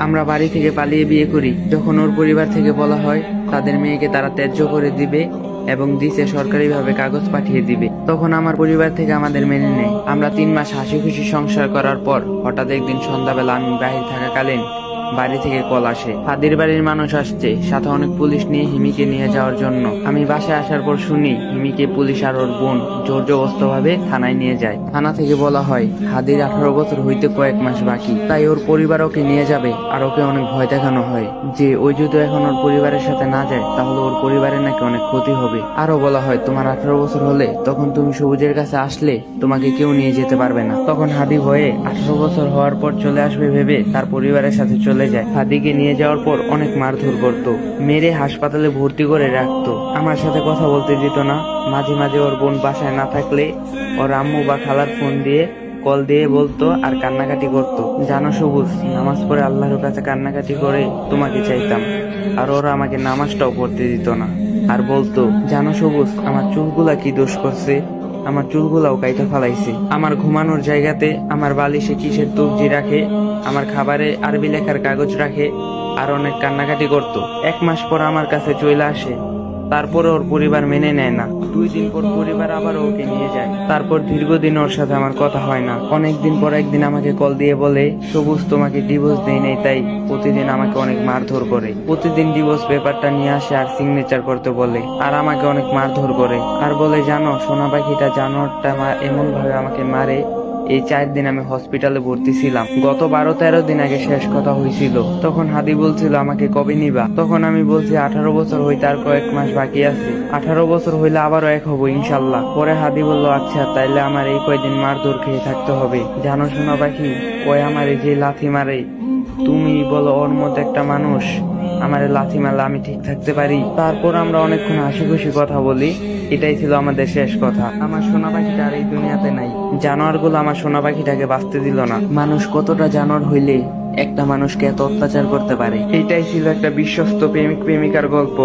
আমরা বাড়ি থেকে পালিয়ে বিয়ে করি। যখন ওর পরিবার থেকে বলা হয় তাদের মেয়েকে তারা ত্যায্য করে দিবে এবং দিছে সরকারিভাবে কাগজ পাঠিয়ে দিবে, তখন আমার পরিবার থেকে আমাদের মেনে নেয়। আমরা 3 মাস হাসি খুশি সংসার করার পর হঠাৎ একদিন সন্ধ্যাবেলা আমি বাহির থাকাকালীন বাড়ি থেকে কল আসে, হাদির বাড়ির মানুষ আসছে, সাথে অনেক পুলিশ নিয়ে হিমিকে নিয়ে যাওয়ার জন্য। আমি বাসায় আসার পর শুনি হিমিকে পুলিশ আর ওর বোন জোর জবরদস্ত ভাবে থানায় নিয়ে যায়। থানা থেকে বলা হয় হাদির 18 বছর হইতে কয়েক মাস বাকি, তাই ওর পরিবার ওকে নিয়ে যাবে। আর ওকে অনেক ভয় দেখানো হয় যে ওই যদি এখন ওর পরিবারের সাথে না যায় তাহলে ওর পরিবারের নাকি অনেক ক্ষতি হবে। আরো বলা হয় তোমার 18 বছর হলে তখন তুমি সবুজের কাছে আসলে তোমাকে কেউ নিয়ে যেতে পারবে না। তখন হাদি ভয়ে 18 বছর হওয়ার পর চলে আসবে ভেবে তার পরিবারের সাথে চলে যায়। হাদিকে নিয়ে যাওয়ার পর অনেক মারধর করতো, মেরে হাসপাতালে ভর্তি করে রাখতো, আমার সাথে কথা বলতে দিত না। মাঝে মাঝে ওর বোন বাসায় না থাকলে ওর আম্মু বা খালার ফোন দিয়ে কল দিয়ে বলতো আর কান্নাকাটি করতো, জানো সবুজ, নামাজ পড়ে আল্লাহর কাছে কান্নাকাটি করে তোমাকে চাইতাম। আর ওরা আমাকে নামাজটাও পড়তে দিত না, আর বলতো জানো সবুজ, আমার চুলগুলা কি দোষ করছে, আমার চুলগুলাও কাইটা ফালাইছে। আমার ঘুমানোর জায়গাতে আমার বালিশে কিসের তবজি রাখে, আমার খাবারে আরবি লেখার কাগজ রাখে, আর অনেক কান্নাকাটি করতো। 1 মাস পর আমার কাছে চলে আসে, তারপরে ওর পরিবার মেনে নেয় না। 2 দিন পর পরিবার আবার ওকে নিয়ে যায়। তারপর দীর্ঘদিন ওর সাথে আমার কথা হয় না। অনেকদিন পর একদিন আমাকে কল দিয়ে বলে সবুজ তোমাকে ডিভোর্স দেই নাই, তাই প্রতিদিন আমাকে অনেক মারধর করে। প্রতিদিন ডিভোর্স পেপারটা নিয়ে আসে আর সিগনেচার করতে বলে, আর আমাকে অনেক মারধর করে। আর বলে জানো সোনা পাখিটা জানোয়ারটা এমন ভাবে আমাকে মারে, এই 4 দিন আমি হসপিটালে ভর্তি ছিলাম। গত 12-13 দিন আগে শেষ কথা হয়েছিল। তখন হাদি বলছিল আমাকে কবে নিবা। তখন আমি বলছি 18 বছর হইতে আর কয়েক মাস বাকি আছে, 18 বছর হইলে আবারও এক হবো ইনশাল্লাহ। পরে হাদি বলল আচ্ছা তাইলে আমার এই কয়দিন মারধর খেয়ে থাকতে হবে। জানো সোনা পাখি, ওই আমার এই যে লাথি মারে, তুমি বলো ওর মধ্যে একটা মানুষ আমারে লাথি মারলে আমি ঠিক থাকতে পারি? তারপর আমরা অনেকক্ষণ হাসি খুশি কথা বলি। এটাই ছিল আমাদের শেষ কথা। আমার সোনা পাখিটা আর এই দুনিয়াতে নাই। জানোয়ারগুলো আমার সোনা পাখিটাকে বাঁচতে দিল না। মানুষ কতটা জানোয়ার হইলে একটা মানুষকে এত অত্যাচার করতে পারে। এটাই ছিল একটা বিশ্বস্ত প্রেমিক প্রেমিকার গল্প।